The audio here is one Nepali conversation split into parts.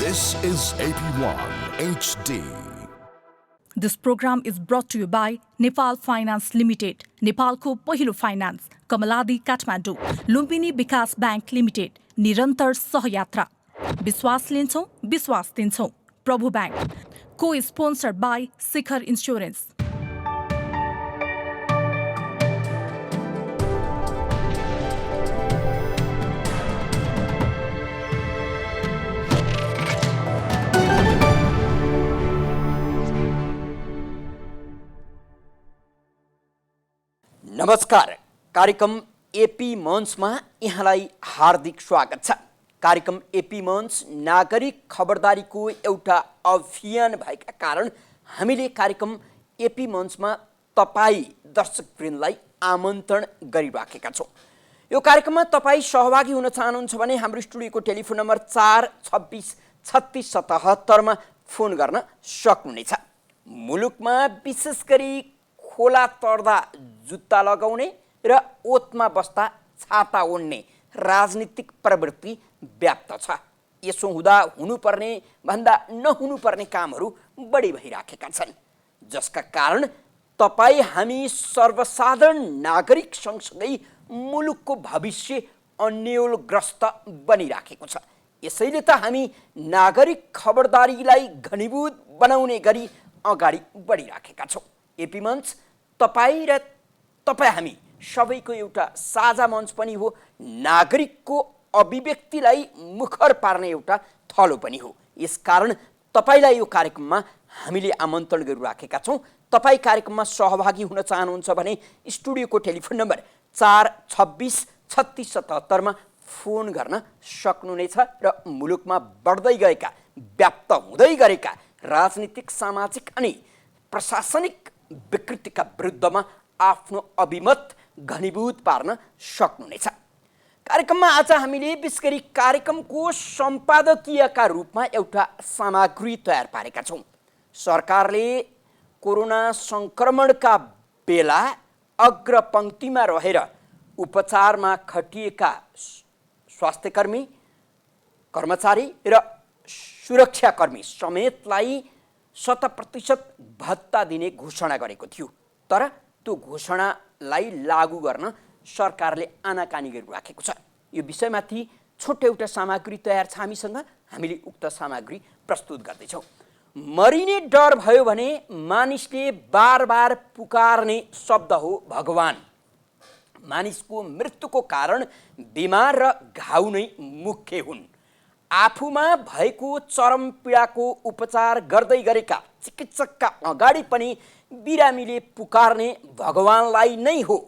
This is AP1 HD. This program is brought to you by Nepal Finance Limited, नेपालको पहिलो फाइनान्स, कमलादी काठमाडौँ, लुम्बिनी विकास बैंक लिमिटेड, निरन्तर सहयात्रा, विश्वास लिन्छौं, विश्वास दिन्छौं, प्रभु bank, co-sponsored by Shikhar insurance. नमस्कार, कार्यक्रम एपी मञ्चमा यहाँलाई हार्दिक स्वागत छ। कार्यक्रम एपी मञ्च नागरिक खबरदारीको एउटा अभियान भएका कारण हामीले कार्यक्रम एपी मञ्चमा तपाईँ दर्शकवृन्दलाई आमन्त्रण गरिराखेका छौँ। यो कार्यक्रममा तपाईँ सहभागी हुन चाहनुहुन्छ भने हाम्रो स्टुडियोको टेलिफोन नम्बर 426 36 77 मा फोन गर्न सक्नुहुनेछ। मुलुकमा विशेष गरी खोला तर्दा जुत्ता लगाउने र ओतमा बस्दा छाता ओढ्ने राजनीतिक प्रवृत्ति व्याप्त छ। यसो हुँदा हुनुपर्ने भन्दा नहुनुपर्ने कामहरू बढी भइराखेका छन्, जसका कारण तपाईँ हामी सर्वसाधारण नागरिक सँगसँगै मुलुकको भविष्य अन्योलग्रस्त बनिराखेको छ। यसैले त हामी नागरिक खबरदारीलाई घनीभूत बनाउने गरी अगाडि बढिराखेका छौँ। एपी मञ्च तपाईँ र तपाईँ हामी सबैको एउटा साझा मञ्च पनि हो, नागरिकको अभिव्यक्तिलाई मुखर पार्ने एउटा थलो पनि हो। यसकारण तपाईलाई यो कार्यक्रममा हामीले आमन्त्रण गरिराखेका छौँ। तपाईँ कार्यक्रममा सहभागी हुन चाहनुहुन्छ भने स्टुडियोको टेलिफोन नम्बर 426 36 77 मा फोन गर्न सक्नुहुनेछ र मुलुकमा बढ्दै गएका, व्याप्त हुँदै गरेका राजनीतिक, सामाजिक अनि प्रशासनिक विकृतिका विरुद्धमा आफ्नो अभिमत घनीभूत पार्न सक्नुहुनेछ। कार्यक्रममा आज हामीले विशेष गरी कार्यक्रमको सम्पादकीयका रूपमा एउटा सामग्री तयार पारेका छौँ। सरकारले कोरोना सङ्क्रमणका बेला अग्रपङ्क्तिमा रहेर उपचारमा खटिएका स्वास्थ्यकर्मी, कर्मचारी र सुरक्षाकर्मी समेतलाई 100% भत्ता दिने घोषणा गरेको थियो। तर त्यो घोषणालाई लागू गर्न सरकारले आनाकानी गरिराखेको छ। यो विषयमाथि छोटो एउटा सामग्री तयार छ हामीसँग, हामीले उक्त सामग्री प्रस्तुत गर्दैछौँ। मरिने डर भयो भने मानिसले बार बार पुकार्ने शब्द हो भगवान। मानिसको मृत्युको कारण बिमार र घाउ नै मुख्य हुन्। आफूमा भएको चरम पीडाको उपचार गर्दै गरेका चिकित्सकका अगाडि पनि बिरामीले पुकार्ने भगवानलाई नै हो।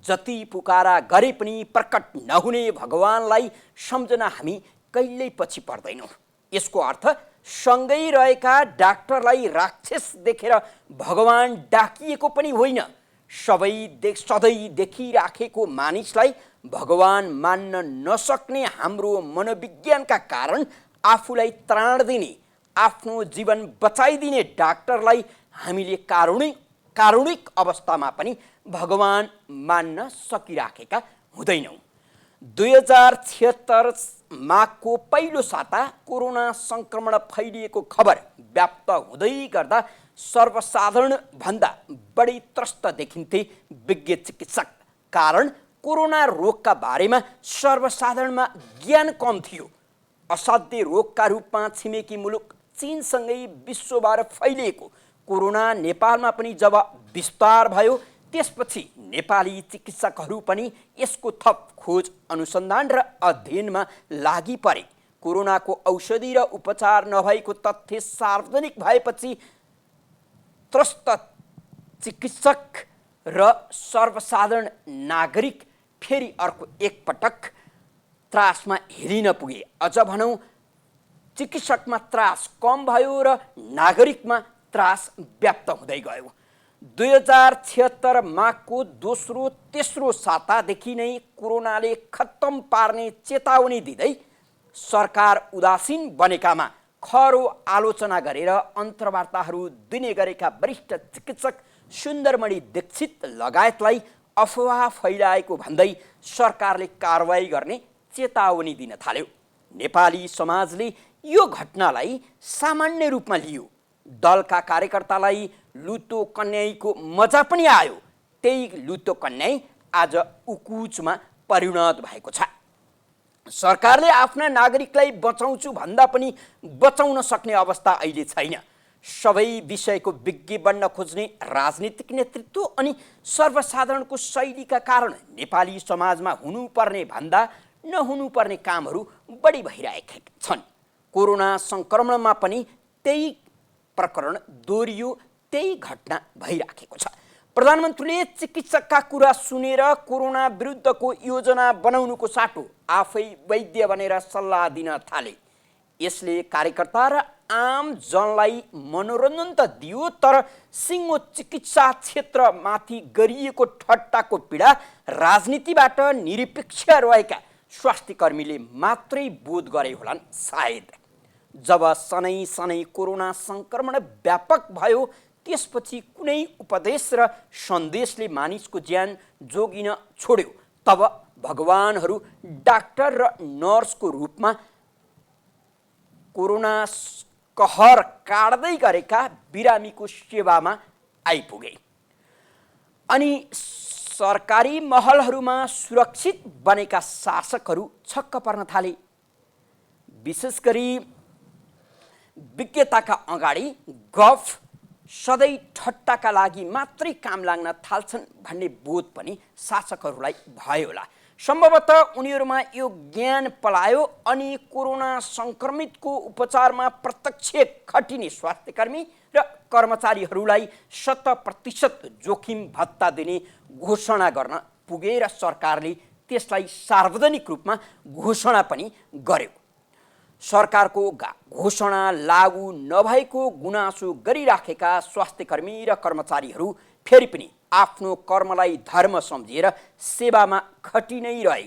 जति पुकारा गरे पनि प्रकट नहुने भगवानलाई सम्झना हामी कहिल्यै पछि पर्दैनौँ। यसको अर्थ सँगै रहेका डाक्टरलाई राक्षस देखेर भगवान डाकिएको पनि होइन। सधैँ देखिराखेको मानिसलाई भगवान मान्न नसक्ने हाम्रो मनोविज्ञानका कारण आफूलाई त्राण दिने, आफ्नो जीवन बचाइदिने डाक्टरलाई हामीले कारुणिक अवस्थामा पनि भगवान मान्न सकिराखेका हुँदैनौँ। 2076 माघको पहिलो साता कोरोना सङ्क्रमण फैलिएको खबर व्याप्त हुँदै गर्दा सर्वसाधारण भन्दा बढी त्रस्त देखिन्थे विज्ञ चिकित्सक। कारण कोरोना रोगका बारेमा सर्वसाधारणमा ज्ञान कम थियो। असाध्य रोगका रूपमा छिमेकी मुलुक चीनसँगै विश्वभर फैलिएको कोरोना नेपालमा पनि जब विस्तार भयो, त्यसपछि नेपाली चिकित्सकहरू पनि यसको थप खोज, अनुसन्धान र अध्ययनमा लागि परे। कोरोनाको औषधि र उपचार नभएको तथ्य सार्वजनिक भएपछि त्रस्त चिकित्सक र सर्वसाधारण नागरिक फेरि अर्को एकपटक त्रासमा हेरिन पुगे। अझ भनौँ, चिकित्सकमा त्रास कम भयो र नागरिकमा त्रास व्याप्त हुँदै गयो। 2076 माघको दोस्रो तेस्रो सातादेखि नै कोरोनाले खत्तम पार्ने चेतावनी दिँदै सरकार उदासीन बनेकामा खरो आलोचना गरेर अन्तर्वार्ताहरू दिने गरेका वरिष्ठ चिकित्सक सुन्दरमणि दीक्षित लगायतलाई अफवाह फैलाएको भन्दै सरकारले कारवाही गर्ने चेतावनी दिन थाल्यो। नेपाली समाजले यो घटनालाई सामान्य रूपमा लियो। दलका कार्यकर्तालाई लुतो कन्याईको मजा पनि आयो। त्यही लुतो कन्याई आज उकुचमा परिणत भएको छ। सरकारले आफ्ना नागरिकलाई बचाउँछु भन्दा पनि बचाउन सक्ने अवस्था अहिले छैन। सबै विषयको विज्ञ बन्न खोज्ने राजनीतिक नेतृत्व अनि सर्वसाधारणको शैलीका कारण नेपाली समाजमा हुनुपर्ने भन्दा नहुनुपर्ने कामहरू बढी भइरहेका छन्। कोरोना सङ्क्रमणमा पनि त्यही प्रकरण दोहोरियो, त्यही घटना भइराखेको छ। प्रधानमन्त्रीले चिकित्सकका कुरा सुनेर कोरोना विरुद्धको योजना बनाउनुको साटो आफै वैद्य बनेर सल्लाह दिन थाले। यसले कार्यकर्ता र आम जनलाई मनोरञ्जन त दियो, तर सिङ्गो चिकित्सा क्षेत्रमाथि गरिएको ठट्टाको पीडा राजनीतिबाट निरपेक्ष रहेका स्वास्थ्यकर्मीले मात्रै बोध गरे होलान् सायद। जब सनै कोरोना सङ्क्रमण व्यापक भयो, त्यसपछि कुनै उपदेश र सन्देशले मानिसको ज्यान जोगिन छोड्यो, तब भगवानहरू डाक्टर र नर्सको रूपमा कोरोना कहर काट्दै गरेका बिरामीको सेवामा आइपुगे। अनि सरकारी महलहरूमा सुरक्षित बनेका शासकहरू छक्क पर्न थाले। विशेष गरी विज्ञताका अगाडि गफ सधैँ ठट्टाका लागि मात्रै काम लाग्न थाल्छन् भन्ने बोध पनि शासकहरूलाई भयो होला। सम्भवतः उनीहरूमा यो ज्ञान पलायो अनि कोरोना सङ्क्रमितको उपचारमा प्रत्यक्ष खटिने स्वास्थ्यकर्मी र कर्मचारीहरूलाई 100% जोखिम भत्ता दिने घोषणा गर्न पुगे र सरकारले त्यसलाई सार्वजनिक रूपमा घोषणा पनि गर्यो। सरकारको घोषणा लागू नभएको गुनासो गरिराखेका स्वास्थ्यकर्मी र कर्मचारीहरू फेरि पनि आफ्नो कर्मलाई धर्म सम्झेर सेवामा खटि नै रहे।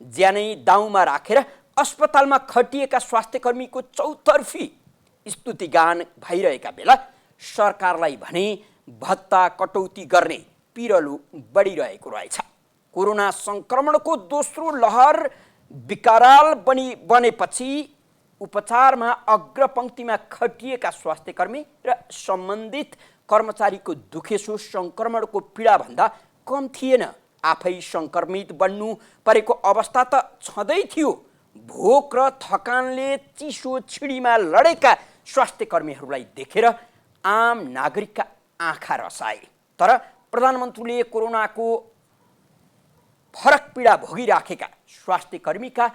ज्यानै दाउमा राखेर अस्पतालमा खटिएका स्वास्थ्यकर्मीको चौतर्फी स्तुतिगान भइरहेका बेला सरकारलाई भने भत्ता कटौती गर्ने पिरलो बढिरहेको रहेछ। कोरोना सङ्क्रमणको दोस्रो लहर विकराल बनेपछि उपचारमा अग्रपङ्क्तिमा खटिएका स्वास्थ्यकर्मी र सम्बन्धित कर्मचारीको दुखेसो सङ्क्रमणको पीडाभन्दा कम थिएन। आफै सङ्क्रमित बन्नु परेको अवस्था त छँदै थियो। भोक र थकानले चिसो छिडीमा लडेका स्वास्थ्यकर्मीहरूलाई देखेर आम नागरिकका आँखा रसाए। तर प्रधानमन्त्रीले कोरोनाको फरक पीडा भोगिराखेका स्वास्थ्यकर्मीका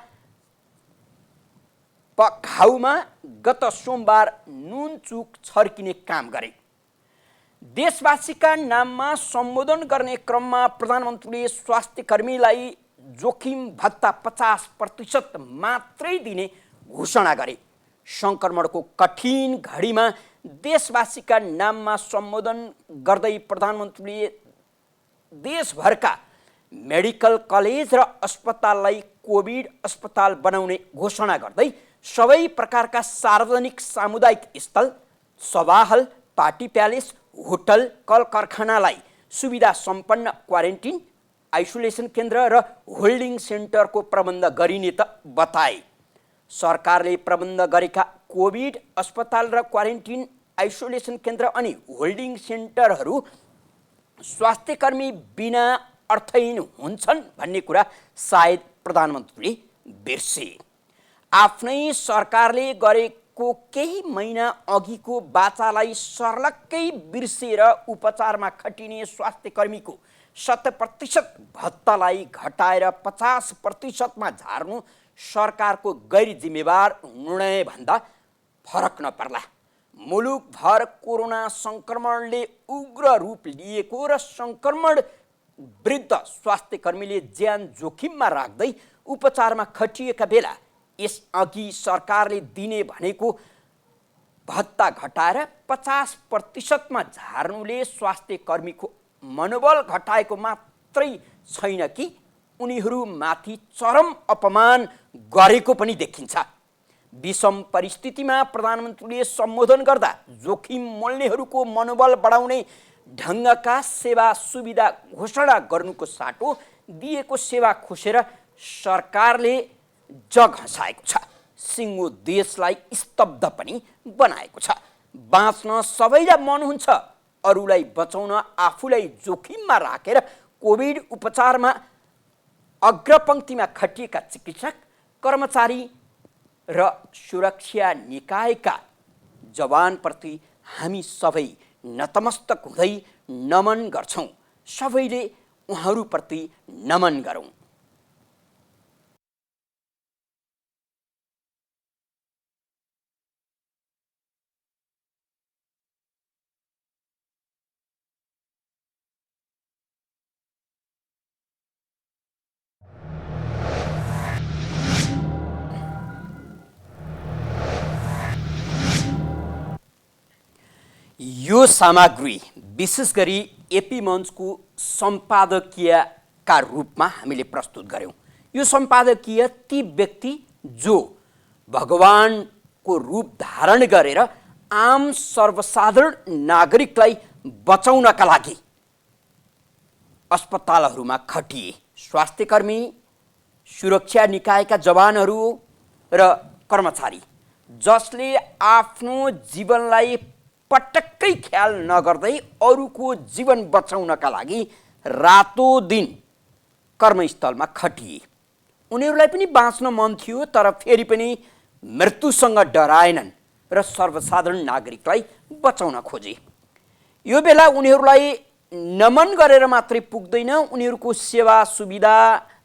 घाउमा गत सोमबार नुनचुक छर्किने काम गरे। देशवासीका नाममा सम्बोधन गर्ने क्रममा प्रधानमन्त्रीले स्वास्थ्यकर्मीलाई जोखिम भत्ता 50% मात्रै दिने घोषणा गरे। सङ्क्रमणको कठिन घडीमा देशवासीका नाममा सम्बोधन गर्दै प्रधानमन्त्रीले देशभरका मेडिकल कलेज र अस्पताललाई कोभिड अस्पताल बनाउने घोषणा गर्दै सबै प्रकारका सार्वजनिक सामुदायिक स्थल, सभाहल, पार्टी प्यालेस, होटल, कल कारखानालाई सुविधा सम्पन्न क्वारेन्टिन, आइसोलेसन केन्द्र र होल्डिङ सेन्टरको प्रबन्ध गरिने त बताए। सरकारले प्रबन्ध गरेका कोभिड अस्पताल र क्वारेन्टिन, आइसोलेसन केन्द्र अनि होल्डिङ सेन्टरहरू स्वास्थ्यकर्मी बिना अर्थहीन हुन्छन् भन्ने कुरा सायद प्रधानमन्त्रीले बिर्से। आफ्नै सरकारले गरेको केही महिना अघिको बाचालाई सर्लक्कै बिर्सेर उपचारमा खटिने स्वास्थ्यकर्मीको 100% भत्तालाई घटाएर 50%मा झार्नु सरकारको गैर जिम्मेवार निर्णयभन्दा फरक नपर्ला। मुलुकभर कोरोना सङ्क्रमणले उग्र रूप लिएको र सङ्क्रमण वृद्ध स्वास्थ्यकर्मीले ज्यान जोखिममा राख्दै उपचारमा खटिएका बेला यसअघि सरकारले दिने भनेको भत्ता घटाएर 50%मा झार्नुले स्वास्थ्यकर्मीको मनोबल घटाएको मात्रै छैन कि उनीहरूमाथि चरम अपमान गरेको पनि देखिन्छ। विषम परिस्थितिमा प्रधानमन्त्रीले सम्बोधन गर्दा जोखिम मोल्नेहरूको मनोबल बढाउने ढङ्गका सेवा सुविधा घोषणा गर्नुको साटो दिएको सेवा खोसेर सरकारले जग हँसाएको छ। सिङ्गो देशलाई स्तब्ध पनि बनाएको छ। बाँच्न सबैलाई मन हुन्छ, अरूलाई बचाउन आफूलाई जोखिममा राखेर कोभिड उपचारमा अग्रपङ्क्तिमा खटिएका चिकित्सक, कर्मचारी र सुरक्षा निकायका जवानप्रति हामी सबै नतमस्तक हुँदै नमन गर्छौँ। सबैले उहाँहरूप्रति नमन गरौँ। यो सामग्री विशेष गरी एपी मञ्चको सम्पादकीयका रूपमा हामीले प्रस्तुत गर्यौँ। यो सम्पादकीय ती व्यक्ति जो भगवानको रूप धारण गरेर आम सर्वसाधारण नागरिकलाई बचाउनका लागि अस्पतालहरूमा खटिए, स्वास्थ्यकर्मी, सुरक्षा निकायका जवानहरू र कर्मचारी, जसले आफ्नो जीवनलाई पटक्कै ख्याल नगर्दै अरूको जीवन बचाउनका लागि रातो दिन कर्मस्थलमा खटिए। उनीहरूलाई पनि बाँच्न मन थियो, तर फेरि पनि मृत्युसँग डराएनन् र सर्वसाधारण नागरिकलाई बचाउन खोजे। यो बेला उनीहरूलाई नमन गरेर मात्रै पुग्दैन, उनीहरूको सेवा सुविधा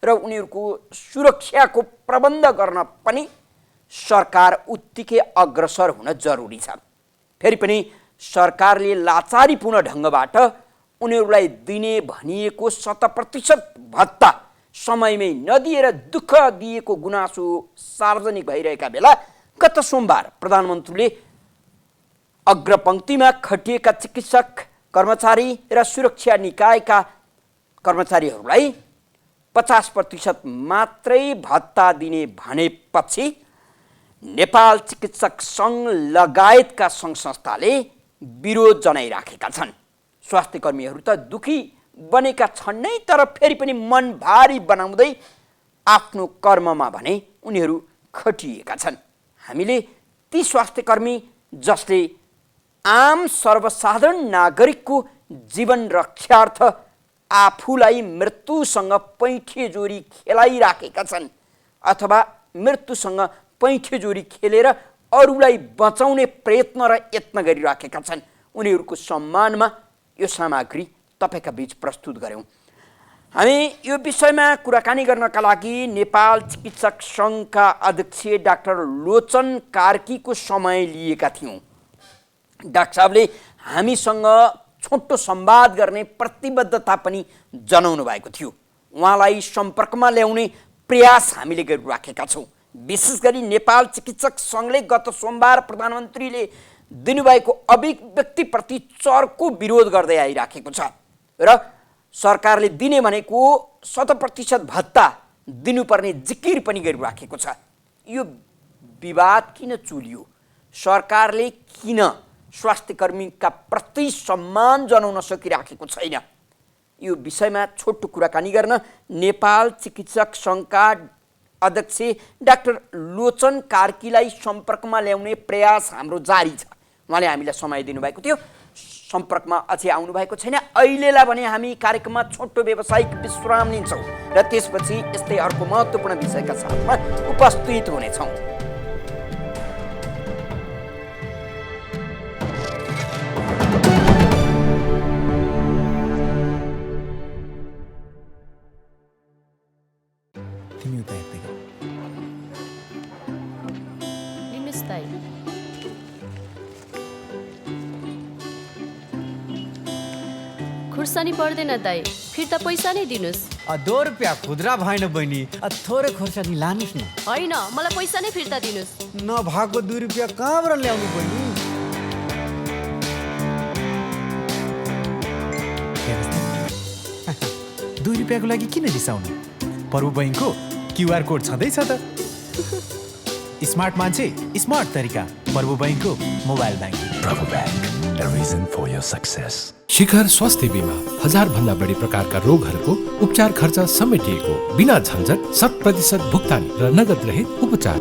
र उनीहरूको सुरक्षाको प्रबन्ध गर्न पनि सरकार उत्तिकै अग्रसर हुन जरुरी छ। फेरि पनि सरकारले लाचारीपूर्ण ढङ्गबाट उनीहरूलाई दिने भनिएको 100% भत्ता समयमै नदिएर दुःख दिएको गुनासो सार्वजनिक भइरहेका बेला गत सोमबार प्रधानमन्त्रीले अग्रपङ्क्तिमा खटिएका चिकित्सक, कर्मचारी र सुरक्षा निकायका कर्मचारीहरूलाई 50% मात्रै भत्ता दिने भनेपछि नेपाल चिकित्सक सङ्घ लगायतका सङ्घ संस्थाले विरोध जनाइराखेका छन्। स्वास्थ्यकर्मीहरू त दुखी बनेका छन् नै, तर फेरि पनि मन भारी बनाउँदै आफ्नो कर्ममा भने उनीहरू खटिएका छन्। हामीले ती स्वास्थ्यकर्मी जसले आम सर्वसाधारण नागरिकको जीवन रक्षार्थ आफूलाई मृत्युसँग पैँठेजोरी खेलाइराखेका छन् अथवा मृत्युसँग पैँठेजोरी खेलेर अरूलाई बचाउने प्रयत्न र यत्न गरिराखेका छन्, उनीहरूको सम्मानमा यो सामग्री तपाईँका बीच प्रस्तुत गऱ्यौँ। हामी यो विषयमा कुराकानी गर्नका लागि नेपाल चिकित्सक सङ्घका अध्यक्ष डाक्टर लोचन कार्कीको समय लिएका थियौँ। डाक्टर साहबले हामीसँग छोटो संवाद गर्ने प्रतिबद्धता पनि जनाउनु भएको थियो। उहाँलाई सम्पर्कमा ल्याउने प्रयास हामीले गरिराखेका छौँ। विशेष गरी नेपाल चिकित्सक सङ्घले गत सोमबार प्रधानमन्त्रीले दिनुभएको अभिव्यक्तिप्रति चर्को विरोध गर्दै आइराखेको छ र सरकारले दिने भनेको 100% भत्ता दिनुपर्ने जिकिर पनि गरिराखेको छ। यो विवाद किन चुलियो? सरकारले किन स्वास्थ्यकर्मीका प्रति सम्मान जनाउन सकिराखेको छैन? यो विषयमा छोटो कुराकानी गर्न नेपाल चिकित्सक सङ्घका अध्यक्ष डाक्टर लोचन कार्कीलाई सम्पर्कमा ल्याउने प्रयास हाम्रो जारी छ। उहाँले हामीलाई समय दिनुभएको थियो, सम्पर्कमा अझै आउनुभएको छैन। अहिलेलाई भने हामी कार्यक्रममा छोटो व्यावसायिक विश्राम लिन्छौँ र त्यसपछि यस्तै अर्को महत्त्वपूर्ण विषयका साथमा उपस्थित हुनेछौँ। खुर्सानी पर्दैन दाइ, फिर्ता पैसा नै दिनुस्। 2 रुपियाँ खुद्रा भएन बहिनी, थोरै खुर्सानी लानुस् न। होइन, मलाई पैसा नै फिर्ता दिनुस्। नभएको 2 रुपियाँ कहाँबाट ल्याउनु बहिनी? 2 रुपियाँको लागि किन रिसाउनु? प्रभु बैंकको क्युआर कोड छँदैछ त। स्मार्ट मान्छे, स्मार्ट तरिका। प्रभु बैंकको mobile banking. Prabhu Bank, a reason for your success. शिखर स्वास्थ्य बीमा 1000 भन्दा बढी प्रकारका रोगहरूको उपचार खर्च समेटिएको, बिना झन्झट, 100% भुक्तानी र नगद रहित उपचार।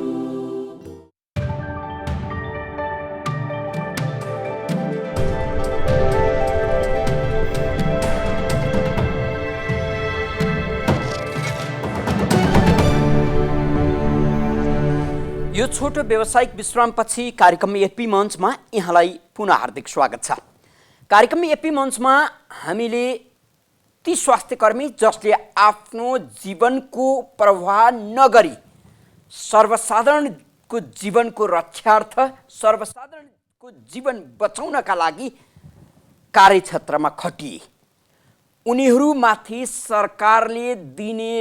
यो छोटो व्यावसायिक विश्रामपछि कार्यक्रम एपी मञ्चमा यहाँलाई पुनः हार्दिक स्वागत छ। कार्यक्रम एपी मञ्चमा हामीले ती स्वास्थ्यकर्मी जसले आफ्नो जीवनको प्रवाह नगरी सर्वसाधारणको जीवनको रक्षार्थ सर्वसाधारणको जीवन बचाउनका लागि कार्यक्षेत्रमा खटिए, उनीहरूमाथि सरकारले दिने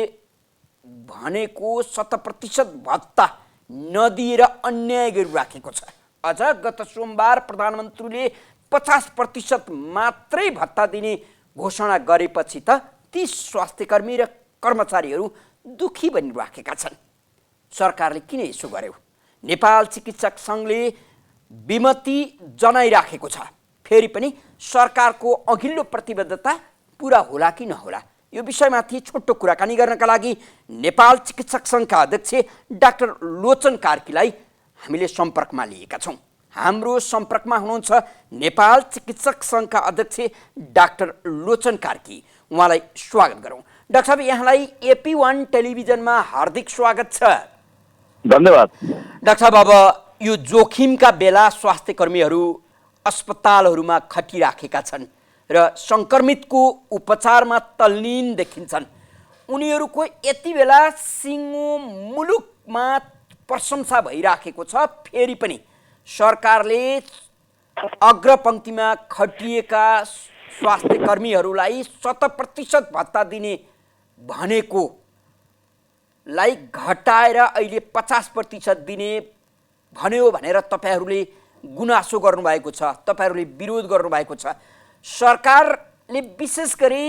भनेको 100% भत्ता नदिएर अन्याय गरिराखेको छ। अझ गत सोमबार प्रधानमन्त्रीले 50% मात्रै भत्ता दिने घोषणा गरेपछि त ती स्वास्थ्यकर्मी र कर्मचारीहरू दुखी बनिराखेका छन्। सरकारले किन यसो गर्यो? नेपाल चिकित्सक सङ्घले विमति जनाइराखेको छ। फेरि पनि सरकारको अघिल्लो प्रतिबद्धता पुरा होला कि नहोला, यो विषयमाथि छोटो कुराकानी गर्नका लागि नेपाल चिकित्सक सङ्घका अध्यक्ष डाक्टर लोचन कार्कीलाई हामीले सम्पर्कमा लिएका छौँ। हाम्रो सम्पर्कमा हुनुहुन्छ नेपाल चिकित्सक सङ्घका अध्यक्ष डाक्टर लोचन कार्की। उहाँलाई स्वागत गरौँ। डाक्टर साहब, यहाँलाई AP1 टेलिभिजनमा हार्दिक स्वागत छ। धन्यवाद। डाक्टर साहब, अब यो जोखिमका बेला स्वास्थ्यकर्मीहरू अस्पतालहरूमा खटिराखेका छन् र सङ्क्रमितको उपचारमा तल्लीन देखिन्छन्। उनीहरूको यति बेला सिङ्गो मुलुकमा प्रशंसा भइराखेको छ। फेरि पनि सरकारले अग्रपङ्क्तिमा खटिएका स्वास्थ्यकर्मीहरूलाई 100% भत्ता दिने भनेकोलाई घटाएर अहिले 50% दिने भन्यो भनेर तपाईँहरूले गुनासो गर्नुभएको छ, तपाईँहरूले विरोध गर्नुभएको छ। सरकारले विशेष गरी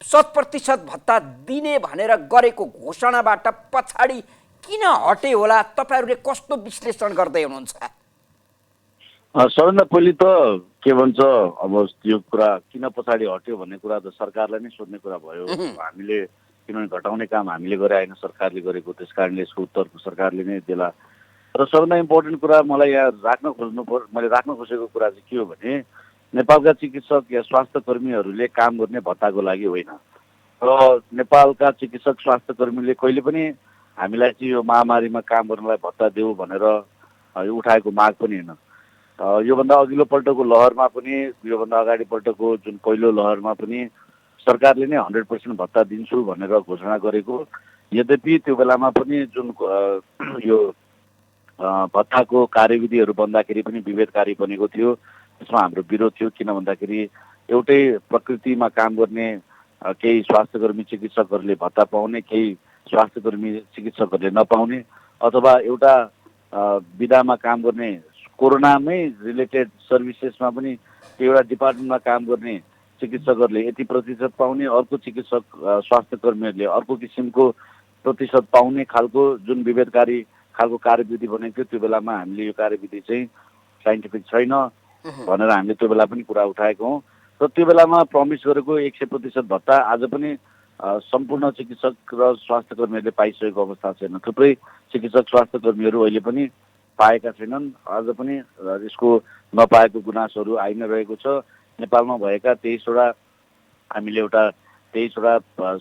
100% भत्ता दिने भनेर गरेको घोषणाबाट पछाडि किन हटे होला? तपाईँहरूले कस्तो विश्लेषण गर्दै हुनुहुन्छ? सबैभन्दा पहिले त के भन्छ, अब यो कुरा किन पछाडि हट्यो भन्ने कुरा त सरकारलाई नै सोध्ने कुरा भयो। हामीले किनभने घटाउने काम हामीले गरे होइन, सरकारले गरेको, त्यस कारणले यसको उत्तर सरकारले नै देला। र सबभन्दा इम्पोर्टेन्ट कुरा मैले राख्न खोजेको कुरा चाहिँ के हो भने नेपालका चिकित्सक या स्वास्थ्य कर्मीहरूले काम गर्ने भत्ताको लागि होइन र नेपालका चिकित्सक स्वास्थ्य कर्मीले कहिले पनि हामीलाई चाहिँ यो महामारीमा काम गर्नलाई भत्ता देऊ भनेर उठाएको माग पनि होइन। योभन्दा अघिल्लो पल्टको लहरमा पनि, योभन्दा अगाडि पल्टको जुन पहिलो लहरमा पनि सरकारले नै 100% भत्ता दिन्छु भनेर घोषणा गरेको। यद्यपि त्यो बेलामा पनि जुन यो भत्ताको कार्यविधिहरू बन्दाखेरि पनि विभेदकारी बनेको थियो, त्यसमा हाम्रो विरोध थियो। किन भन्दाखेरि एउटै प्रकृतिमा काम गर्ने केही स्वास्थ्यकर्मी चिकित्सकहरूले भत्ता पाउने, केही स्वास्थ्यकर्मी चिकित्सकहरूले नपाउने, अथवा एउटा विधामा काम गर्ने कोरोनामै रिलेटेड सर्भिसेसमा पनि एउटा डिपार्टमेन्टमा काम गर्ने चिकित्सकहरूले यति प्रतिशत पाउने, अर्को चिकित्सक स्वास्थ्यकर्मीहरूले अर्को किसिमको प्रतिशत पाउने खालको जुन विभेदकारी खालको कार्यविधि बनेको थियो। त्यो बेलामा हामीले यो कार्यविधि चाहिँ साइन्टिफिक छैन भनेर हामीले त्यो बेला पनि कुरा उठाएको हौँ। र त्यो बेलामा प्रमिस गरेको 100% भत्ता आज पनि सम्पूर्ण चिकित्सक र स्वास्थ्यकर्मीहरूले पाइसकेको अवस्था छैन। थुप्रै चिकित्सक स्वास्थ्यकर्मीहरू अहिले पनि पाएका छैनन्। आज पनि यसको नपाएको गुनासोहरू आइ नै रहेको छ। नेपालमा भएका 23वटा हामीले एउटा 23वटा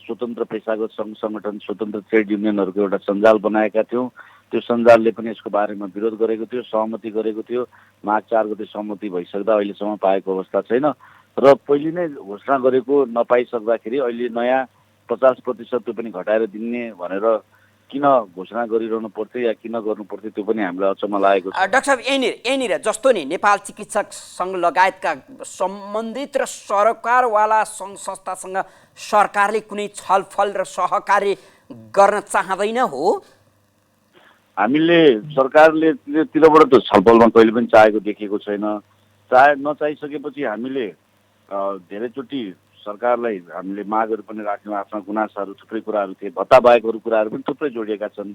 स्वतन्त्र पेसागत सङ्घ सङ्गठन, स्वतन्त्र ट्रेड युनियनहरूको एउटा सञ्जाल बनाएका थियौँ। त्यो सञ्जालले पनि यसको बारेमा विरोध गरेको थियो, सहमति गरेको थियो। माघ 4 गते सहमति भइसक्दा अहिलेसम्म पाएको अवस्था छैन र पहिले नै घोषणा गरेको नपाइसक्दाखेरि अहिले नयाँ 50% त्यो पनि घटाएर दिने भनेर किन घोषणा गरिरहनु पर्थ्यो या किन गर्नु पर्थ्यो, त्यो पनि हामीलाई अचम्म लागेको छ। डाक्टर साहब, यहाँनिर जस्तो नि नेपाल चिकित्सक सङ्घ लगायतका सम्बन्धित र सरकारवाला सङ्घ संस्थासँग सरकारले कुनै छलफल र सहकार्य गर्न चाहँदैन हो? हामीले सरकारले तिरबाट त छलफलमा कहिले पनि चाहेको देखेको छैन। नचाहिसकेपछि हामीले धेरैचोटि सरकारलाई हामीले मागहरू पनि राख्यौँ। आफ्ना गुनासाहरू थुप्रै कुराहरू थिए, भत्ता बाहेकहरू कुराहरू पनि थुप्रै जोडिएका छन्।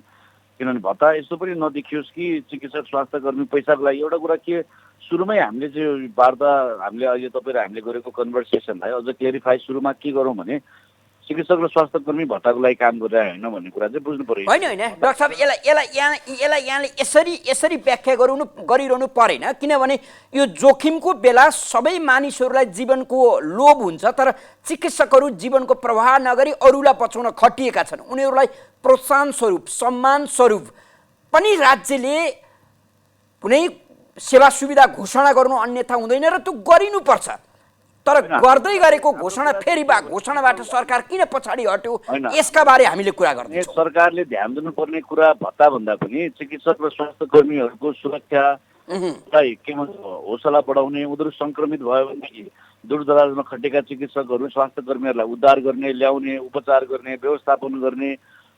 किनभने भत्ता यस्तो पनि नदेखियोस् कि चिकित्सक स्वास्थ्यकर्मी पैसाको लागि। एउटा कुरा के, सुरुमै हामीले चाहिँ वार्ता हामीले अहिले तपाईँ र हामीले गरेको कन्भर्सेसनलाई अझ क्लियरिफाई सुरुमा के गरौँ भने चिकित्सक र स्वास्थ्यकर्मी भत्ताको लागि काम गरिरहेको होइन भन्ने कुरा चाहिँ बुझ्नु पर्यो। होइन डाक्टर साहब, यसलाई यहाँले यसरी व्याख्या गरिरहनु परेन। किनभने यो जोखिमको बेला सबै मानिसहरूलाई जीवनको लोभ हुन्छ, तर चिकित्सकहरू जीवनको प्रवाह नगरी अरूलाई बचाउन खटिएका छन्। उनीहरूलाई प्रोत्साहन स्वरूप, सम्मान स्वरूप पनि राज्यले कुनै सेवा सुविधा घोषणा गर्नु अन्यथा हुँदैन र त्यो गरिनुपर्छ। तर गर्दै गरेको घोषणा फेरि घोषणाबाट सरकार किन पछाडि हट्यो, यसका बारे हामीले कुरा गर्दैछौँ। सरकारले ध्यान दिनुपर्ने कुरा भत्ता भन्दा पनि चिकित्सक र स्वास्थ्य कर्मीहरूको सुरक्षालाई के भन्छ हौसला बढाउने, उनीहरू सङ्क्रमित भयो भनेदेखि दूरदराजमा खटेका चिकित्सकहरू स्वास्थ्य कर्मीहरूलाई उद्धार गर्ने, ल्याउने, उपचार गर्ने, व्यवस्थापन गर्ने।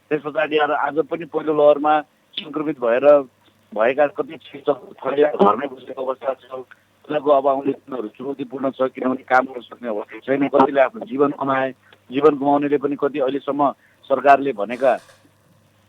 त्यस पछाडि आज पनि पहिलो लहरमा सङ्क्रमित भएका कति चिकित्सकहरू घरमै बसेको अवस्था छ। उनीहरूको अब आउने दिनहरू चुनौतीपूर्ण छ, किनभने काम गर्न सक्ने अवस्था छैन। कतिले आफ्नो जीवन कमाए, जीवन गुमाउनेले पनि कति अहिलेसम्म सरकारले भनेका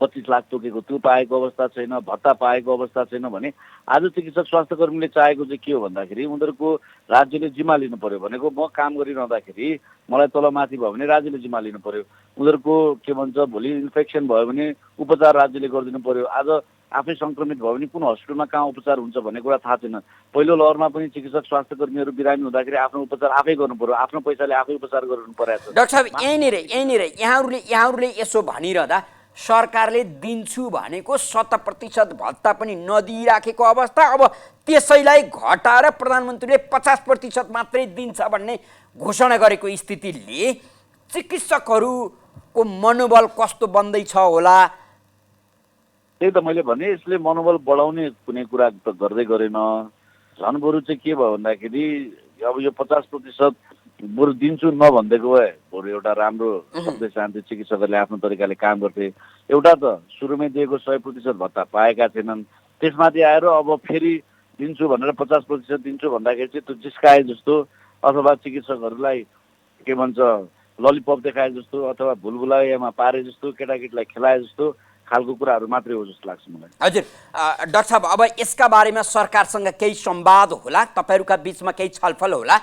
25 लाख तोकेको त्यो पाएको अवस्था छैन, भत्ता पाएको अवस्था छैन भने आज चिकित्सक स्वास्थ्य कर्मीले चाहेको चाहिँ के हो भन्दाखेरि उनीहरूको राज्यले जिम्मा लिनु पर्यो। भनेको म काम गरिरहँदाखेरि मलाई तलमाथि भयो भने राज्यले जिम्मा लिनु पर्यो। उनीहरूको के भन्छ भोलि इन्फेक्सन भयो भने उपचार राज्यले गरिदिनु पर्यो। आज आफै सङ्क्रमित भयो भने कुन हस्पिटलमा कहाँ उपचार हुन्छ भन्ने कुरा थाहा छैन। पहिलो लहरमा पनि चिकित्सक स्वास्थ्य कर्मीहरू बिरामी हुँदाखेरि आफ्नो उपचार आफै गर्नु पर्यो, आफ्नो पैसाले आफै उपचार गर्नु परेको छ। डाक्टर साहब यहीँनिर यहाँहरूले यसो भनिरहँदा सरकारले दिन्छु भनेको 100% भत्ता पनि नदिइराखेको अवस्था, अब त्यसैलाई घटाएर प्रधानमन्त्रीले 50% मात्रै दिन्छ भन्ने घोषणा गरेको स्थितिले चिकित्सकहरूको मनोबल कस्तो बन्दैछ होला? त्यही त मैले भने यसले मनोबल बढाउने कुनै कुरा त गर्दै गरेन। झन् बरु चाहिँ के भयो भन्दाखेरि अब यो 50% बरु दिन्छु नभनिदिएको भए बरु एउटा राम्रो सधैँ शान्ति चिकित्सकहरूले आफ्नो तरिकाले काम गर्थे। एउटा त सुरुमै दिएको 100% भत्ता पाएका थिएनन्, त्यसमाथि आएर अब फेरि दिन्छु भनेर 50% दिन्छु भन्दाखेरि चाहिँ त्यो जिस्काए जस्तो अथवा चिकित्सकहरूलाई के भन्छ ललिपप देखाए जस्तो अथवा भुलभुलैयामा पारे जस्तो, केटाकेटीलाई खेलाए जस्तो खालको कुराहरू मात्रै हो जस्तो लाग्छ मलाई। हजुर डाक्टर साहब, अब यसका बारेमा सरकारसँग केही संवाद होला, तपाईँहरूका बिचमा केही छलफल होला?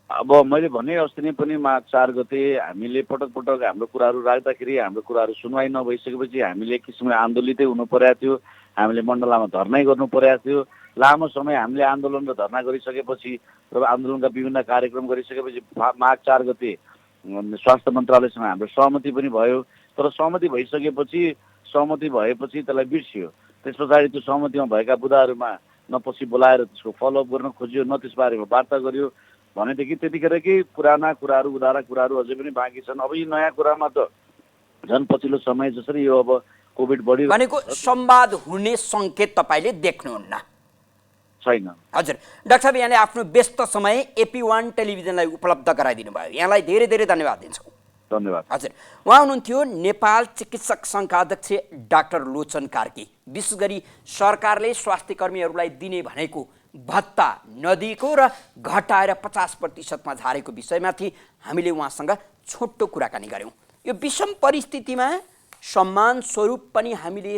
अब मैले भने अस्ति नै पनि माघ 4 गते हामीले पटक पटक हाम्रो कुराहरू राख्दाखेरि हाम्रो कुराहरू सुनवाई नभइसकेपछि हामीले एक किसिमले आन्दोलितै हुनु परेको थियो। हामीले मण्डलामा धर्नै गर्नु परेको थियो। लामो समय हामीले आन्दोलन र धर्ना गरिसकेपछि र आन्दोलनका विभिन्न कार्यक्रम गरिसकेपछि माघ 4 गते स्वास्थ्य मन्त्रालयसँग हाम्रो सहमति पनि भयो। तर सहमति भएपछि त्यसलाई बिर्सियो। त्यस पछाडि त्यो सहमतिमा भएका बुदाहरूमा न पछि बोलाएर त्यसको फलोअप गर्न खोजियो, न त्यस बारेमा वार्ता गरियो। भनेदेखि त्यतिखेरकै पुराना कुराहरू उदारा कुराहरू अझै पनि बाँकी छन्। अब यी नयाँ कुरामा त झन् पछिल्लो समय जसरी यो अब कोभिड बढी भनेको संवाद हुने सङ्केत तपाईँले देख्नुहुन्न? छैन। हजुर डाक्टर साहब, यहाँले आफ्नो व्यस्त समय AP1 टेलिभिजनलाई उपलब्ध गराइदिनु भयो, यहाँलाई धेरै धेरै धन्यवाद दिन्छौँ। धन्यवाद। हजुर, उहाँ हुनुहुन्थ्यो नेपाल चिकित्सक सङ्घका अध्यक्ष डाक्टर लोचन कार्की। विशेष गरी सरकारले स्वास्थ्य कर्मीहरूलाई दिने भनेको भत्ता नदिएको र घटाएर 50%मा झारेको विषयमाथि हामीले उहाँसँग छोटो कुराकानी गऱ्यौँ। यो विषम परिस्थितिमा सम्मान स्वरूप पनि हामीले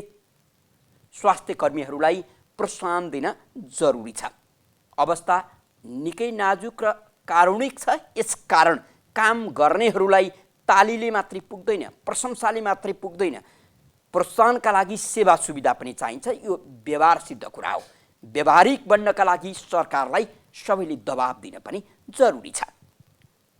स्वास्थ्य कर्मीहरूलाई प्रोत्साहन दिन जरुरी छ। अवस्था निकै नाजुक र कारुणिक छ। यसकारण काम गर्नेहरूलाई तालीले मात्रै पुग्दैन, प्रशंसाले मात्रै पुग्दैन, प्रोत्साहनका लागि सेवा सुविधा पनि चाहिन्छ। यो व्यवहार सिद्ध कुरा हो। व्यवहारिक बन्नका लागि सरकारलाई सबैले दबाब दिन पनि जरुरी छ।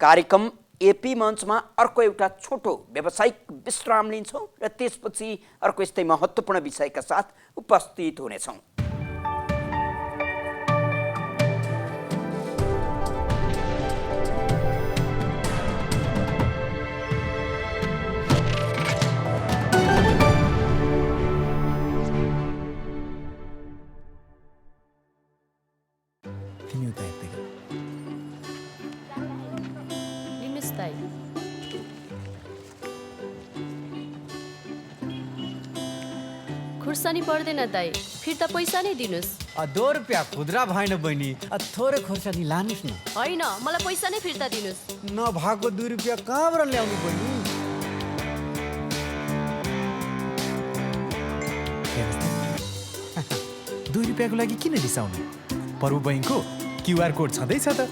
कार्यक्रम एपी मञ्चमा अर्को एउटा छोटो व्यावसायिक विश्राम लिन्छौँ र त्यसपछि अर्को यस्तै महत्त्वपूर्ण विषयका साथ उपस्थित हुनेछौँ। लिनुहोस् दाइ। खुर्सानी पर्दैन दाइ, फिर्ता पैसा नै दिनुहोस्। 2 रुपियाँ खुद्रा भएन बहिनी, थोरै खोर्सानी लानुहोस् न। होइन, मलाई पैसा नै फिर्ता दिनुहोस्। नभएको 2 रुपियाँ कहाँबाट ल्याउनु बहिनी? 2 रुपियाँको लागि किन रिसाउनु? प्रभु बैङ्कको QR कोड छँदैछ त।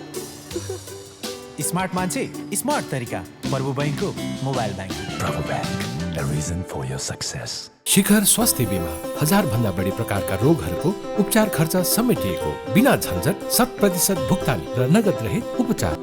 स्मार्ट मान्छे स्मार्ट तरिका, प्रभु बैङ्कको mobile banking. Prabhu Bank, a reason for your success. शिखर स्वास्थ्य बीमा 1000 भन्दा बढी प्रकारका रोगहरूको उपचार खर्च समेटिएको, बिना झन्झट 100% भुक्तानी र नगद रहित उपचार।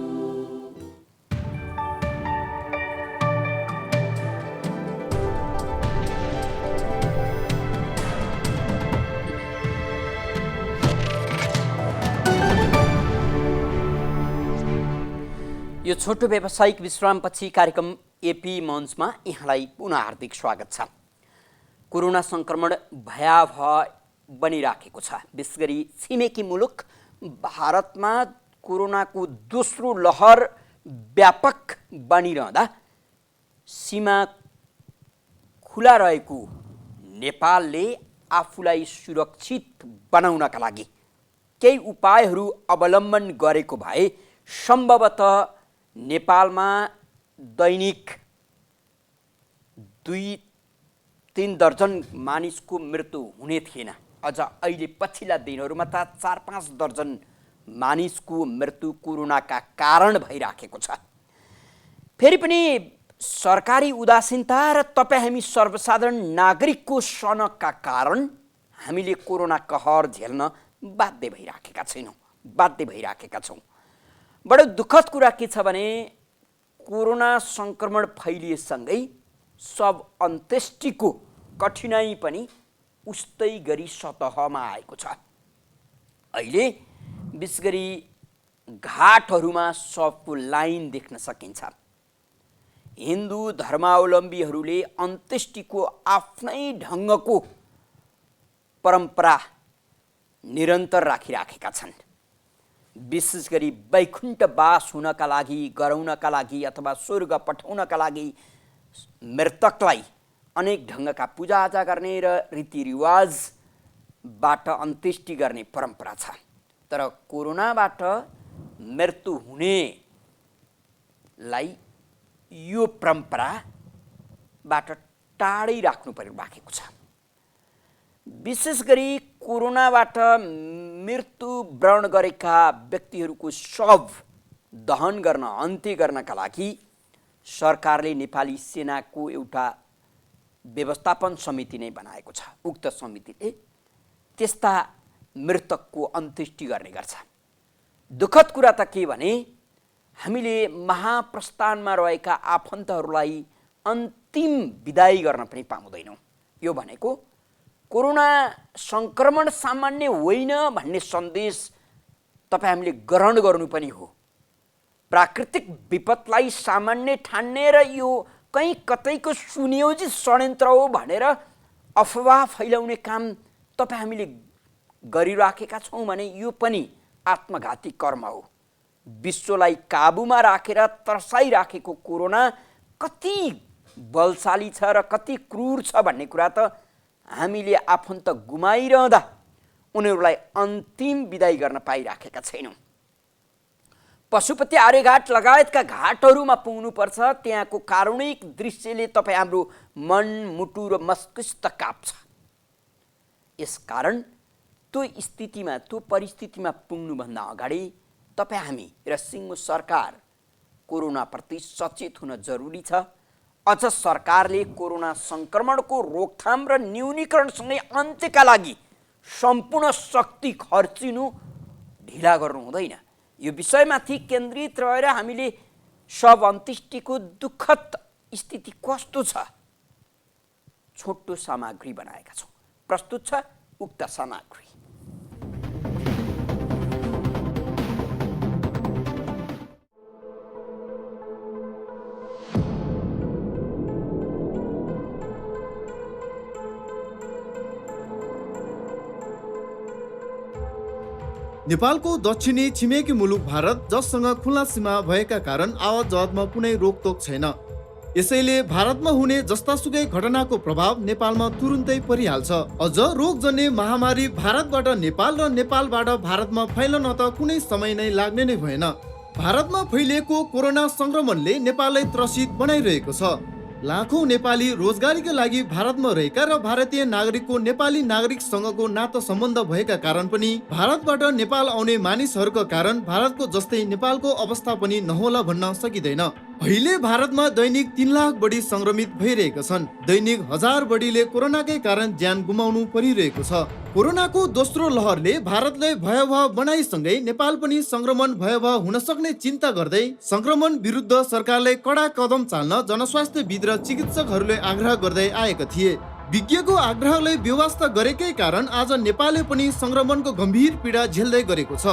यो छोटो व्यावसायिक विश्रामपछि कार्यक्रम एपी मञ्चमा यहाँलाई पुनः हार्दिक स्वागत छ। कोरोना सङ्क्रमण भयावह बनिराखेको छ। विशेष गरी छिमेकी मुलुक भारतमा कोरोनाको दोस्रो लहर व्यापक बनिरहँदा सीमा खुला रहेको नेपालले आफूलाई सुरक्षित बनाउनका लागि केही उपायहरू अवलम्बन गरेको भए सम्भवतः नेपालमा दैनिक 2-3 दर्जन मानिसको मृत्यु हुने थिएन। अझ अहिले पछिल्ला दिनहरूमा त 4-5 दर्जन मानिसको मृत्यु कोरोनाका कारण भइराखेको छ। फेरि पनि सरकारी उदासीनता र तपाईँ हामी सर्वसाधारण नागरिकको सनकका कारण हामीले कोरोना कहर झेल्न बाध्य भइराखेका छौँ। बडो दुःखद कुरा के छ भने कोरोना सङ्क्रमण फैलिएसँगै सब अन्त्येष्टिको कठिनाइ पनि उस्तै गरी सतहमा आएको छ। अहिले विशेष गरी घाटहरूमा सबको लाइन देख्न सकिन्छ। हिन्दू धर्मावलम्बीहरूले अन्त्येष्टिको आफ्नै ढङ्गको परम्परा निरन्तर राखिराखेका छन्। विशेष गरी वैकुण्ठवास हुनका लागि, गराउनका लागि अथवा स्वर्ग पठाउनका लागि मृतकलाई अनेक ढङ्गका पूजाआजा गर्ने र रीतिरिवाजबाट अन्त्येष्टि गर्ने परम्परा छ। तर कोरोनाबाट मृत्यु हुनेलाई यो परम्पराबाट टाढै राख्नु परिराखेको छ। विशेष गरी कोरोनाबाट मृत्युवरण गरेका व्यक्तिहरूको शव दहन गर्न, अन्त्य गर्नका लागि सरकारले नेपाली सेनाको एउटा व्यवस्थापन समिति नै बनाएको छ। उक्त समितिले त्यस्ता मृतकको अन्त्येष्टि गर्ने गर्छ। दुःखद कुरा त के भने हामीले महाप्रस्थानमा रहेका आफन्तहरूलाई अन्तिम विदाई गर्न पनि पाउँदैनौँ। यो भनेको कोरोना सङ्क्रमण सामान्य होइन भन्ने सन्देश तपाईँ हामीले ग्रहण गर्नु पनि हो। प्राकृतिक विपतलाई सामान्य ठान्ने र यो कहीँ कतैको सुनियोजित षड्यन्त्र हो भनेर अफवाह फैलाउने काम तपाईँ हामीले गरिराखेका छौँ भने यो पनि आत्मघाती कर्म हो। विश्वलाई काबुमा राखेर तर्साइराखेको कोरोना कति बलशाली छ र कति क्रूर छ भन्ने कुरा त हामीले आफन्त गुमाइरहँदा उनीहरूलाई अन्तिम विदाई गर्न पाइराखेका छैनौँ। पशुपति आर्यघाट लगायतका घाटहरूमा पुग्नुपर्छ। त्यहाँको कारुणिक दृश्यले तपाईँ हाम्रो मन, मुटु र मस्तिष्क काप्छ। यसकारण त्यो स्थितिमा, त्यो परिस्थितिमा पुग्नुभन्दा अगाडि तपाईँ हामी र सिङ्गो सरकार कोरोनाप्रति सचेत हुन जरुरी छ। अझ सरकारले कोरोना सङ्क्रमणको रोकथाम र न्यूनीकरणसँगै अन्त्यका लागि सम्पूर्ण शक्ति खर्चिनु ढिला गर्नु हुँदैन। यो विषयमाथि केन्द्रित रहेर हामीले शव अन्त्येष्टिको दुःखद स्थिति कस्तो छ छोटो सामग्री बनाएका छौँ। प्रस्तुत छ उक्त सामग्री। नेपालको दक्षिणी छिमेकी मुलुक भारत, जससँग खुला सीमा भएका कारण आवाज जहाजमा कुनै रोकटोक छैन। यसैले भारतमा हुने जस्तासुकै घटनाको प्रभाव नेपालमा तुरुन्तै परिहाल्छ। अझ रोगजन्य महामारी भारतबाट नेपाल र नेपालबाट भारतमा फैलन त कुनै समय नै लाग्ने नै भएन। भारतमा फैलिएको कोरोना संक्रमणले नेपाललाई त्रसित बनाइरहेको छ। लाखौं नेपाली रोजगारीका लागि भारतमा रहेका र भारतीय नागरिकको नेपाली नागरिकसँगको नातो सम्बन्ध भएका कारण पनि भारतबाट नेपाल आउने मानिसहरूका कारण भारतको जस्तै नेपालको अवस्था पनि नहोला भन्न सकिँदैन। अहिले भारतमा दैनिक 3 लाख बढी संक्रमित भइरहेका छन्। दैनिक 1000 बढीले कोरोनाकै कारण ज्यान गुमाउनु परिरहेको छ। कोरोनाको दोस्रो लहरले भारतलाई भयावह बनाइसँगै नेपाल पनि संक्रमण भयावह हुन सक्ने चिन्ता गर्दै संक्रमण विरुद्ध सरकारले कडा कदम चाल्न जनस्वास्थ्यविद र चिकित्सकहरूले आग्रह गर्दै आएका थिए। विज्ञको आग्रहलाई व्यवस्था गरेकै कारण आज नेपालले पनि संक्रमणको गम्भीर पीडा झेल्दै गरेको छ।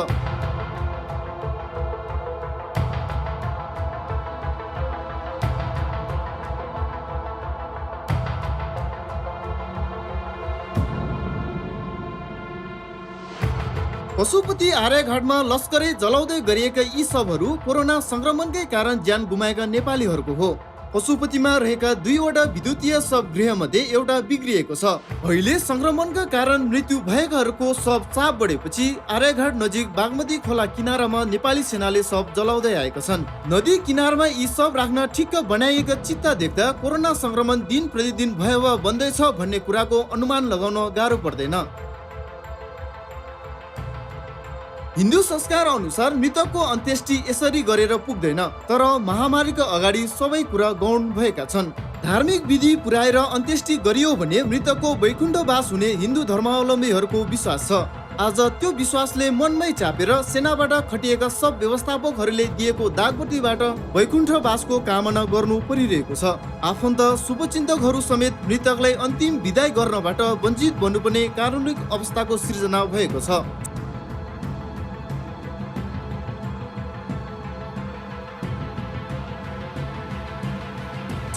पशुपति आर्यघाटमा लस्करै जलाउँदै गरिएका यी शवहरू कोरोना संक्रमणकै कारण ज्यान गुमाएका नेपालीहरूको हो। पशुपतिमा रहेका 2वटा विद्युतीय शव गृहमध्ये एउटा बिग्रिएको छ। अहिले संक्रमणका कारण मृत्यु भएकाहरूको शव चाप बढेपछि आर्यघाट नजिक बागमती खोला किनारामा नेपाली सेनाले शव जलाउँदै आएका छन्। नदी किनारमा यी शव राख्न ठिक्क बनाइएका चित्ता देख्दा कोरोना संक्रमण दिन प्रतिदिन भयावह बन्दैछ भन्ने कुराको अनुमान लगाउन गाह्रो पर्दैन। हिन्दू संस्कार अनुसार मृतकको अन्त्येष्टि यसरी गरेर पुग्दैन, तर महामारीका अगाडि सबै कुरा गौण भएका छन्। धार्मिक विधि पुर्याएर अन्त्येष्टि गरियो भने मृतकको वैकुण्ठवास हुने हिन्दू धर्मावलम्बीहरूको विश्वास छ। आज त्यो विश्वासले मनमै चापेर सेनाबाट खटिएका सब व्यवस्थापकहरूले दिएको दागबत्तीबाट वैकुण्ठवासको कामना गर्नु परिरहेको छ। आफन्त शुभचिन्तकहरू समेत मृतकलाई अन्तिम विदाई गर्नबाट वञ्चित बन्नुपर्ने कानुनिक अवस्थाको सृजना भएको छ।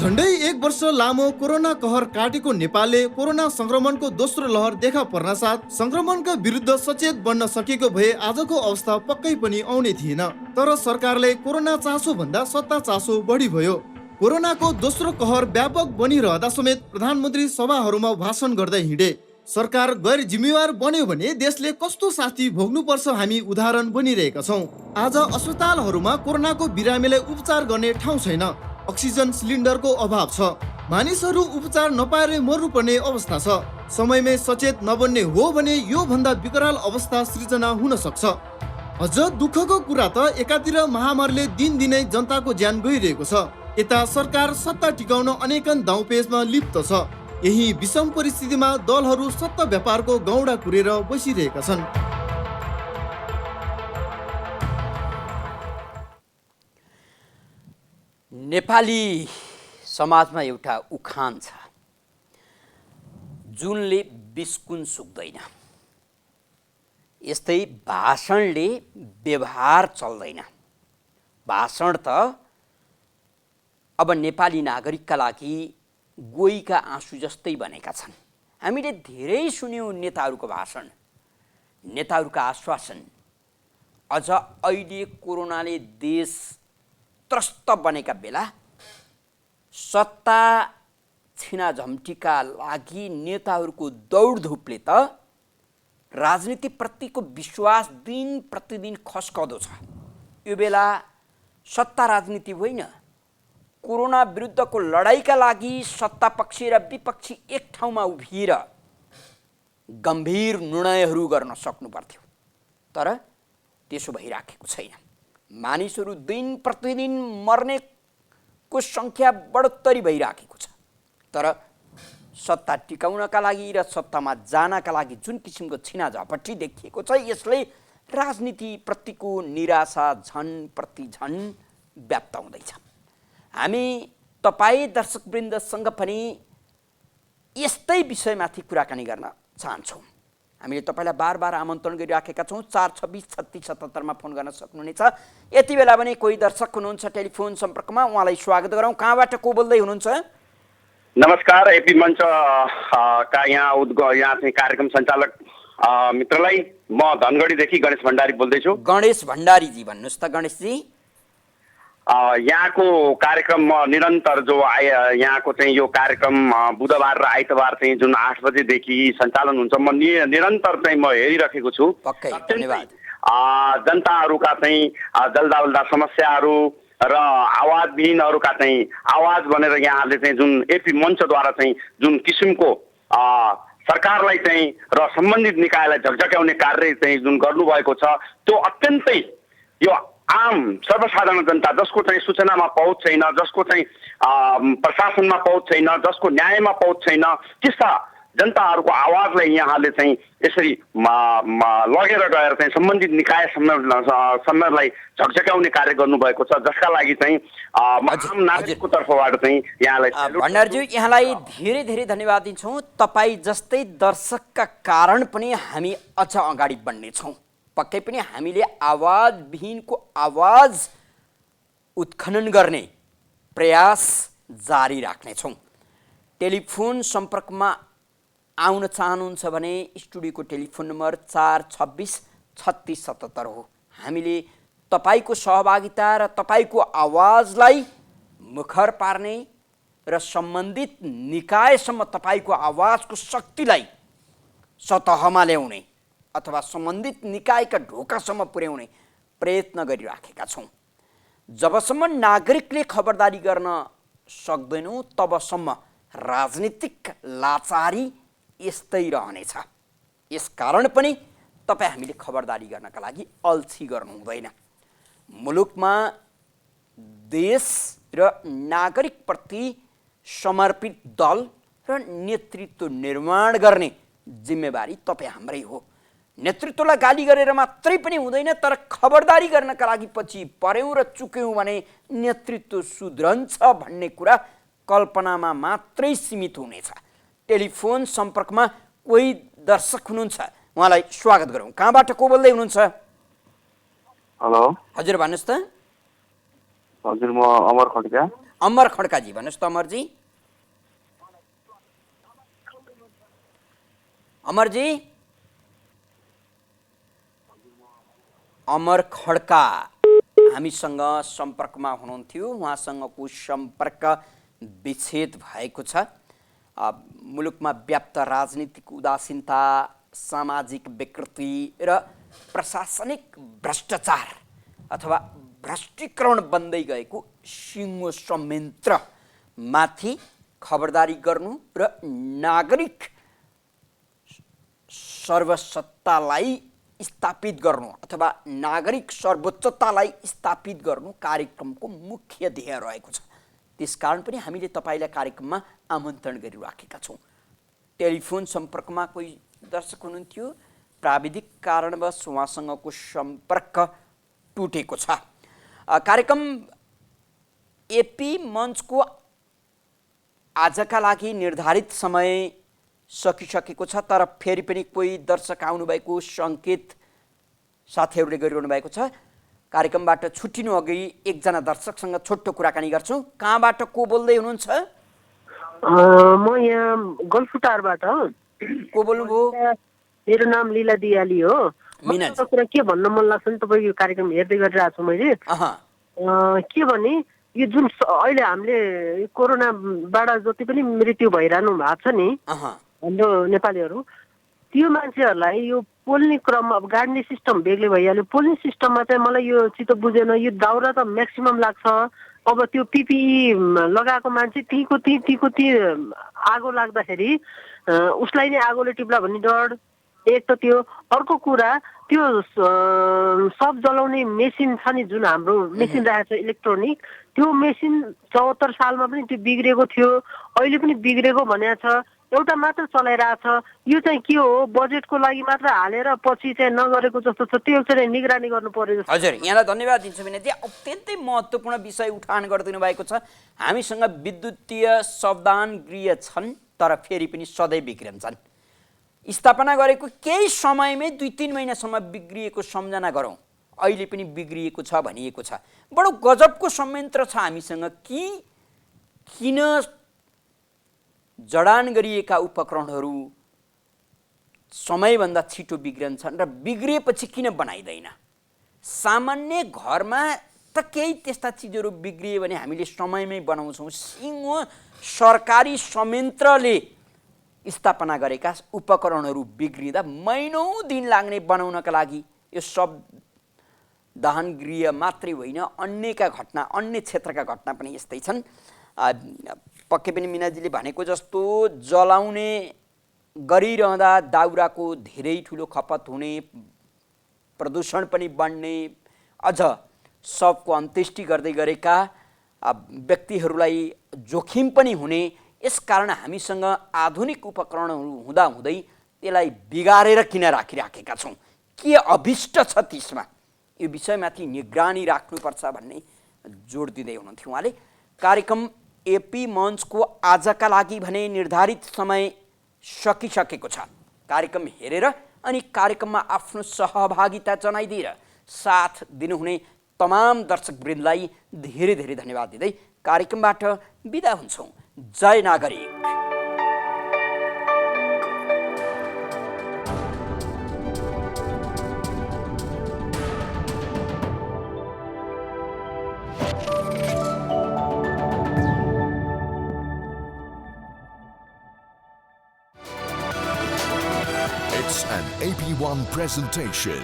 झण्डै 1 वर्ष लामो कोरोना कहर काटेको नेपालले कोरोना संक्रमणको दोस्रो लहर देखा पर्नासाथ संक्रमणका विरुद्ध सचेत बन्न सकेको भए आजको अवस्था पक्कै पनि आउने थिएन। तर सरकारले कोरोना चासो भन्दा सत्ता चासो बढी भयो। कोरोनाको दोस्रो कहर व्यापक बनिरहँदा समेत प्रधानमन्त्री सभाहरूमा भाषण गर्दै हिँडे। सरकार गैर जिम्मेवार बन्यो भने देशले कस्तो शास्ति भोग्नुपर्छ हामी उदाहरण बनिरहेका छौँ। आज अस्पतालहरूमा कोरोनाको बिरामीलाई उपचार गर्ने ठाउँ छैन। अक्सिजन सिलिन्डरको अभाव छ। मानिसहरू उपचार नपाएर मर्नुपर्ने अवस्था छ। समयमै सचेत नबन्ने हो भने यो भन्दा विकराल अवस्था सृजना हुन सक्छ। अझ दुःखको कुरा त एकातिर महामारीले दिनदिनै जनताको ज्यान गइरहेको छ, यता सरकार सत्ता टिकाउन अनेकन दाउपेचमा लिप्त छ। यही विषम परिस्थितिमा दलहरू सत्ता व्यापारको गौडा कुरेर बसिरहेका छन्। नेपाली समाजमा एउटा उखान छ, जुनले बिस्कुन सुक्दैन। यस्तै भाषणले व्यवहार चल्दैन। भाषण त अब नेपाली नागरिकका लागि गोहीका आँसु जस्तै बनेका छन्। हामीले धेरै सुन्यौँ नेताहरूको भाषण, नेताहरूका आश्वासन। अझ अहिले कोरोनाले देश त्रस्त बनेका बेला सत्ता छिनाझम्टीका लागि नेताहरूको दौडधुपले त राजनीतिप्रतिको विश्वास दिन प्रतिदिन खस्कँदो छ। यो बेला सत्ता राजनीति होइन, कोरोना विरुद्धको लडाइँका लागि सत्तापक्षी र विपक्षी एक ठाउँमा उभिएर गम्भीर निर्णयहरू गर्न सक्नु पर्थ्यो। तर त्यसो भइराखेको छैन। मानिसहरू दिन प्रतिदिन मर्नेको सङ्ख्या बढोत्तरी भइराखेको छ। तर सत्ता टिकाउनका लागि र सत्तामा जानका लागि जुन किसिमको छिनाझपटी देखिएको छ, यसले राजनीतिप्रतिको निराशा झन प्रति झन व्याप्त हुँदैछ। हामी तपाईँ दर्शकवृन्दसँग पनि यस्तै विषयमाथि कुराकानी गर्न चाहन्छौँ। हामीले तपाईँलाई बार बार आमन्त्रण गरिराखेका छौँ। 4263677 फोन गर्न सक्नुहुनेछ। यति बेला पनि कोही दर्शक हुनुहुन्छ टेलिफोन सम्पर्कमा, उहाँलाई स्वागत गरौँ। कहाँबाट को बोल्दै हुनुहुन्छ? नमस्कार, एपी मञ्च का यहाँ चाहिँ कार्यक्रम सञ्चालक मित्रलाई म धनगढीदेखि गणेश भण्डारी बोल्दैछु। गणेश भण्डारीजी, भन्नुहोस् त गणेशजी। यहाँको कार्यक्रम निरन्तर जो यहाँको चाहिँ यो कार्यक्रम बुधबार र आइतबार चाहिँ जुन 8 बजेदेखि सञ्चालन हुन्छ, म निरन्तर चाहिँ म हेरिरहेको छु। धन्यवाद। जनताहरूका चाहिँ जल्दाबल्दा समस्याहरू र आवाजविहीनहरूका चाहिँ आवाज बनेर यहाँले चाहिँ जुन एपी मञ्चद्वारा चाहिँ जुन किसिमको सरकारलाई चाहिँ र सम्बन्धित निकायलाई झकझक्याउने कार्य चाहिँ जुन गर्नुभएको छ, त्यो अत्यन्तै यो आम सर्वसाधारण जनता जसको चाहिँ सूचनामा पहुँच छैन, जसको चाहिँ प्रशासनमा पहुँच छैन, जसको न्यायमा पहुँच छैन, त्यस्ता जनताहरूको आवाजलाई यहाँले चाहिँ यसरी लगेर गएर चाहिँ सम्बन्धित निकाय सम्मेलनलाई झकझक्याउने कार्य गर्नुभएको छ, जसका लागि चाहिँ आम नागरिकको तर्फबाट चाहिँ यहाँलाई भण्डारज्यू, यहाँलाई धेरै धेरै धन्यवाद दिन्छौँ। तपाईँ जस्तै दर्शकका कारण पनि हामी अझ अगाडि बढ्नेछौँ। पक्कै पनि हामीले आवाजविहीनको आवाज उत्खनन गर्ने प्रयास जारी राख्नेछौँ। टेलिफोन सम्पर्कमा आउन चाहनुहुन्छ भने स्टुडियोको टेलिफोन नम्बर 426 3677 हो। हामीले तपाईको सहभागिता र तपाईको आवाजलाई मुखर पार्ने र सम्बन्धित निकायसम्म तपाईको आवाजको शक्तिलाई सतहमा ल्याउने अथवा सम्बन्धित निकायका ढोकासम्म पुर्याउने प्रयत्न गरिराखेका छौँ। जबसम्म नागरिकले खबरदारी गर्न सक्दैनौँ तबसम्म राजनीतिक लाचारी यस्तै रहनेछ। यसकारण पनि तपाईँ हामीले खबरदारी गर्नका लागि अल्छी गर्नु हुँदैन। मुलुकमा देश र नागरिकप्रति समर्पित दल र नेतृत्व निर्माण गर्ने जिम्मेवारी तपाईँ हाम्रै हो। नेतृत्वलाई गाली गरेर मात्रै पनि हुँदैन, तर खबरदारी गर्नका लागि पछि पर्यौँ र चुक्यौँ भने नेतृत्व सुध्रन्छ भन्ने कुरा कल्पनामा मात्रै सीमित हुनेछ। टेलिफोन सम्पर्कमा कोही दर्शक हुनुहुन्छ, उहाँलाई स्वागत गरौँ। कहाँबाट को बोल्दै हुनुहुन्छ? हेलो हजुर भन्नुहोस् त। हजुर म अमर खड्का। अमर खड्काजी भन्नुहोस् त। अमरजी अमरजी अमर खड्का हामीसँग सम्पर्कमा हुनुहुन्थ्यो, उहाँसँगको सम्पर्क विच्छेद भएको छ। मुलुकमा व्याप्त राजनीतिक उदासीनता, सामाजिक विकृति र प्रशासनिक भ्रष्टाचार अथवा भ्रष्टीकरण बन्दै गएको सिङ्गो संयन्त्रमाथि खबरदारी गर्नु र नागरिक सर्वसत्तालाई स्थापित गर्नु अथवा नागरिक सर्वोच्चतालाई स्थापित गर्नु कार्यक्रमको मुख्य ध्येय रहेको छ। त्यसकारण पनि हामीले तपाईँलाई कार्यक्रममा आमन्त्रण गरिराखेका छौँ। टेलिफोन सम्पर्कमा कोही दर्शक हुनुहुन्थ्यो, प्राविधिक कारणवश उहाँसँगको सम्पर्क टुटेको छ। कार्यक्रम एपी मञ्चको आजका लागि निर्धारित समय सकिसकेको छ, तर फेरि पनि कोही दर्शक आउनुभएको सङ्केत साथीहरूले गरिरहनु भएको छ। कार्यक्रमबाट छुट्टिनु अघि एकजना दर्शकसँग छोटो कुराकानी गर्छौँ। कहाँबाट को बोल्दै हुनुहुन्छ? म यहाँ गल्फुटारबाट। को बोल्नुभयो? मेरो नाम लीला दियाली हो। एउटा कुरा के भन्न मन लाग्छ नि, तपाईँको यो कार्यक्रम हेर्दै गरिरहेको छु मैले। के भने यो जुन अहिले हामीले कोरोनाबाट जति पनि मृत्यु भइरहनु भएको छ नि हाम्रो नेपालीहरू, त्यो मान्छेहरूलाई यो पोल्ने क्रममा अब गाड्ने सिस्टम बेग्लै भइहाल्यो। पोल्ने सिस्टममा चाहिँ मलाई यो चित्त बुझेन। यो दाउरा त म्याक्सिमम लाग्छ। अब त्यो पिपिई लगाएको मान्छे तीको ती आगो लाग्दाखेरि उसलाई नै आगोले टिप्ला भन्ने डर एक त त्यो। अर्को कुरा त्यो सब जलाउने मेसिन छ नि, जुन हाम्रो मेसिन राखेको छ इलेक्ट्रोनिक, त्यो मेसिन 74 सालमा पनि त्यो बिग्रेको थियो, अहिले पनि बिग्रेको भनेको छ। एउटा मात्र चलाइरहेछ। यो चाहिँ के हो, बजेटको लागि मात्र हालेर पछि चाहिँ नगरेको जस्तो छ। त्यो चाहिँ निगरानी गर्नु पर्यो जस्तो। हजुर, यहाँलाई धन्यवाद दिन्छु। विनयजी, अत्यन्तै महत्त्वपूर्ण विषय उठान गरिदिनु भएको छ। हामीसँग विद्युतीय सावधान गृह छन्, तर फेरि पनि सधैँ बिग्रन्छन्। स्थापना गरेको केही समयमै 2-3 महिनासम्म बिग्रिएको सम्झना गरौँ, अहिले पनि बिग्रिएको छ भनिएको छ। बडो गजबको संयन्त्र छ हामीसँग कि किन जडान गरिएका उपकरणहरू समयभन्दा छिटो बिग्रन्छन् र बिग्रिएपछि किन बनाइँदैन? सामान्य घरमा त केही त्यस्ता चिजहरू बिग्रियो भने हामीले समयमै बनाउँछौँ। सिङ्गो सरकारी संयन्त्रले स्थापना गरेका उपकरणहरू बिग्रिँदा महिनौँ दिन लाग्ने बनाउनका लागि यो सब दहन गृह मात्रै होइन, अन्यका घटना, अन्य क्षेत्रका घटना पनि यस्तै छन्। पक्कै पनि मिनाजीले भनेको जस्तो जलाउने गरिरहँदा दाउराको धेरै ठुलो खपत हुने, प्रदूषण पनि बढ्ने, अझ सबको अन्त्येष्टि गर्दै गरेका व्यक्तिहरूलाई जोखिम पनि हुने। यसकारण हामीसँग आधुनिक उपकरणहरू हुँदाहुँदै त्यसलाई बिगारेर किन राखिराखेका छौँ? के अभिष्ट छ त्यसमा? यो विषयमाथि निगरानी राख्नुपर्छ भन्ने जोड दिँदै हुनुहुन्थ्यो उहाँले। कार्यक्रम एपी मञ्चको आजका लागि भने निर्धारित समय सकिसकेको छ। कार्यक्रम हेरेर अनि कार्यक्रममा आफ्नो सहभागिता जनाइदिएर साथ दिनुहुने तमाम दर्शकवृन्दलाई धेरै धेरै धन्यवाद दिँदै कार्यक्रमबाट बिदा हुन्छौँ। जय नागरिक। It's an AP1 presentation.